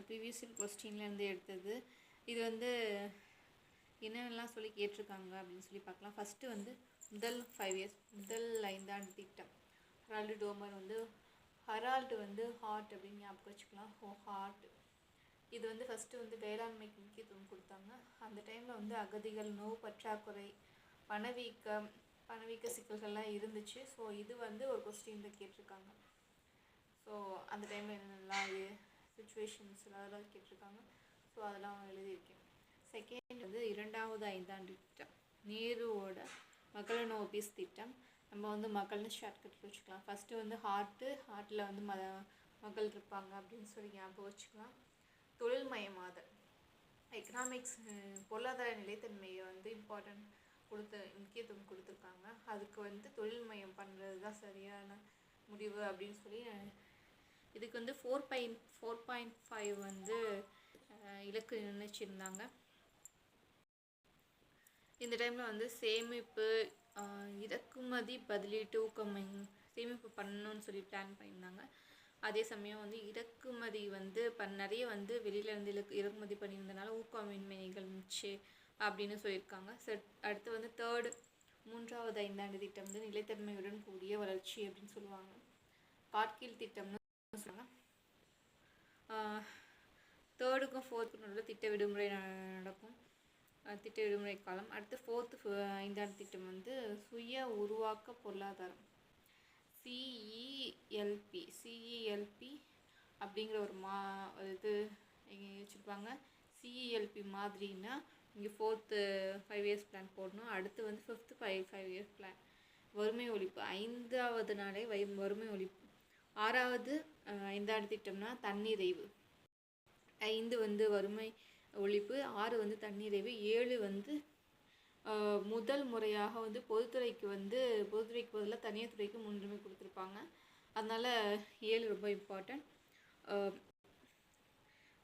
கேட்டிருக்காங்க, ப்ரீவியஸ் கொஸ்டின்லேருந்து எடுத்தது. இது வந்து என்னென்னலாம் சொல்லி கேட்டிருக்காங்க அப்படின்னு சொல்லி பார்க்கலாம். ஃபஸ்ட்டு வந்து முதல் 5 இயர்ஸ், முதல் 5 ஆண்டு திட்டம். ஹெரால்டு டோமர் வந்து ஹெரால்டு வந்து ஹார்ட் அப்படின்னு ஞாபகம் வச்சுக்கலாம். ஹார்ட் இது வந்து ஃபஸ்ட்டு வந்து வேளாண்மைக்கு முக்கியத்துவம் கொடுத்தாங்க. அந்த டைமில் வந்து அகதிகள், நோவு பற்றாக்குறை, பணவீக்க சிக்கல்கள்லாம் இருந்துச்சு. ஸோ இது வந்து ஒரு கொஸ்டினில் கேட்டிருக்காங்க. ஸோ அந்த டைமில் என்னென்னலாம் சுச்சுவேஷன்ஸ் அதெல்லாம் கேட்டிருக்காங்க. ஸோ அதெல்லாம் எழுதியிருக்கேன். செகண்ட் வந்து 2வது 5ஆண்டு திட்டம், நேருவோட மகளனோ பீஸ் திட்டம். நம்ம வந்து மகள்னு ஷார்ட்கட்டில் வச்சுக்கலாம். ஃபஸ்ட்டு வந்து ஹார்ட்டில் வந்து மகள் இருப்பாங்க அப்படின்னு சொல்லி ஞாபகம் வச்சுக்கலாம். தொழில்மயமாதல், எக்கனாமிக்ஸ், பொருளாதார நிலைத்தன்மையை வந்து முக்கியத்துவம் கொடுத்துருக்காங்க. அதுக்கு வந்து தொழில்மயம் பண்ணுறது தான் சரியான முடிவு அப்படின்னு சொல்லி இதுக்கு வந்து 4.5 வந்து இலக்கு நிர்ணயிச்சிருந்தாங்க. இந்த டைமில் வந்து சேமிப்பு, இறக்குமதி பதிலீட்டு ஊக்கம் சேமிப்பு பண்ணணும்னு சொல்லி பிளான் பண்ணியிருந்தாங்க. அதே சமயம் வந்து இறக்குமதி வந்து நிறைய வந்து வெளியிலேருந்து இறக்குமதி பண்ணியிருந்தனால ஊக்கமின்மை நிகழ்ந்துச்சு அப்படின்னு சொல்லியிருக்காங்க. அடுத்து வந்து 3வது 5ஆண்டு திட்டம் வந்து நிலைத்தன்மையுடன் கூடிய வளர்ச்சி அப்படின்னு சொல்லுவாங்க. காட்கீழ் திட்டம்னு சொல்லுவாங்க. 3க்கும் 4க்கும் நடுவில் திட்ட விடுமுறை நடக்கும், திட்ட விடுமுறை காலம். அடுத்து 4th 5ஆண்டு திட்டம் வந்து சுய உருவாக்க பொருளாதாரம், சிஇஎல்பி அப்படிங்கிற ஒரு இது இங்கே வச்சுருப்பாங்க. சிஇஎல்பி மாதிரின்னா இங்கே 4th 5 இயர்ஸ் பிளான் போடணும். அடுத்து வந்து 5th 5 இயர்ஸ் பிளான் வறுமை ஒழிப்பு, 5வது நாளே வறுமை ஒழிப்பு. 6வது 5ஆண்டு திட்டம்னா தன்னிறைவு. 5 வந்து வறுமை ஒழிப்பு, 6 வந்து தன்னிறைவு, 7 வந்து முதல் முறையாக வந்து பொதுத்துறைக்கு பதிலாக தனியார் துறைக்கு முன்னுரிமை கொடுத்துருப்பாங்க. அதனால் 7 ரொம்ப இம்பார்ட்டன்ட்.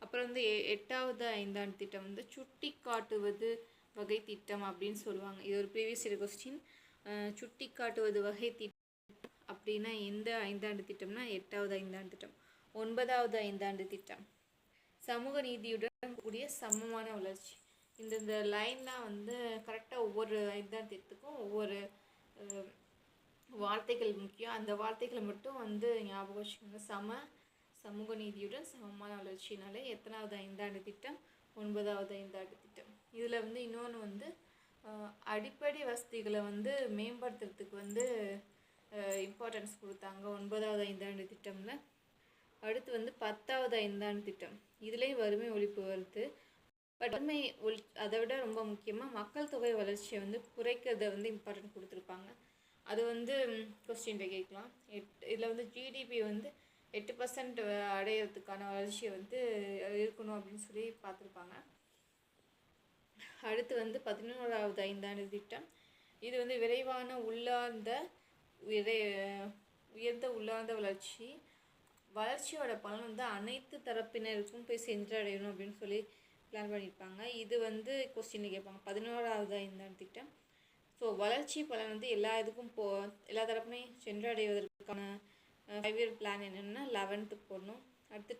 அப்புறம் வந்து 8வது 5ஆண்டு திட்டம் வந்து சுட்டி காட்டுவது வகை திட்டம் அப்படின்னு சொல்லுவாங்க. இது ஒரு ப்ரீவியஸ் இயர் கொஸ்டின். சுட்டி காட்டுவது வகை திட்டம் அப்படின்னா எந்த 5ஆண்டு திட்டம்னா 8வது 5ஆண்டு திட்டம். 9வது 5ஆண்டு திட்டம் சமூக நீதியுடன் கூடிய சமமான வளர்ச்சி. இந்த லைன்லாம் வந்து கரெக்டாக ஒவ்வொரு 5ஆண்டு திட்டத்துக்கும் ஒவ்வொரு வார்த்தைகள் முக்கியம். அந்த வார்த்தைகளை மட்டும் வந்து ஞாபகம் வச்சுக்கோங்க. சமூக நீதியுடன் சமமான வளர்ச்சினாலே எத்தனாவது 5ஆண்டு திட்டம்? 9வது 5ஆண்டு திட்டம். இதில் வந்து இன்னொன்று வந்து அடிப்படை வசதிகளை வந்து மேம்படுத்துறதுக்கு வந்து இம்பார்ட்டன்ஸ் கொடுத்தாங்க 9வது 5ஆண்டு திட்டமில். அடுத்து வந்து 10வது 5ஆண்டு திட்டம், இதுலேயும் வறுமை ஒழிப்பு வருது. பட் வறுமை அதை விட ரொம்ப முக்கியமாக மக்கள் தொகை வளர்ச்சியை வந்து குறைக்கிறத வந்து இம்பார்ட்டன்ட் கொடுத்துருப்பாங்க. அது வந்து கொஸ்டினில் கேட்கலாம். இதில் வந்து ஜிடிபி வந்து 8% அடையிறதுக்கான வளர்ச்சியை வந்து இருக்கணும் அப்படின்னு சொல்லி பார்த்துருப்பாங்க. அடுத்து வந்து 11வது 5ஆண்டு திட்டம். இது வந்து விரைவான உயர்ந்த உள்ளார்ந்த வளர்ச்சியோட பலன் வந்து அனைத்து தரப்பினருக்கும் போய் சென்றடையணும் அப்படின்னு சொல்லி பிளான் பண்ணியிருப்பாங்க. இது வந்து கொஸ்டினில் கேட்பாங்க 11வது 5ஆண்டு திட்டம். ஸோ வளர்ச்சி பலன் வந்து எல்லா தரப்புனையும் சென்றடைவதற்கான 5 இயர் பிளான் என்னென்னா 11th போடணும். அடுத்து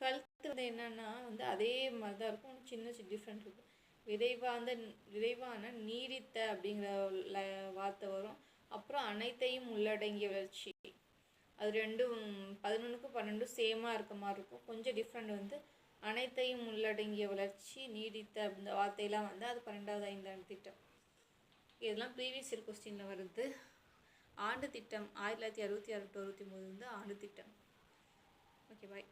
12th வந்து என்னென்னா வந்து அதே மாதிரி தான் இருக்கும், சின்ன டிஃப்ரெண்ட் இருக்கும். விரைவான நீடித்த அப்படிங்கிற வார்த்தை வரும். அப்புறம் அனைத்தையும் உள்ளடங்கிய வளர்ச்சி, அது ரெண்டும் 11க்கும் 12க்கும் சேமாக இருக்க மாதிரி இருக்கும். கொஞ்சம் டிஃப்ரெண்ட் வந்து அனைத்தையும் உள்ளடங்கிய வளர்ச்சி, நீடித்த அந்த வார்த்தையெல்லாம் வந்து அது 12வது 5ஆண்டு திட்டம். இதெல்லாம் ப்ரீவியஸ் இயர் கொஸ்டினில் வருது. ஆண்டு திட்டம் 1966 to 63 வந்து ஆண்டு திட்டம். ஓகே, பாய்.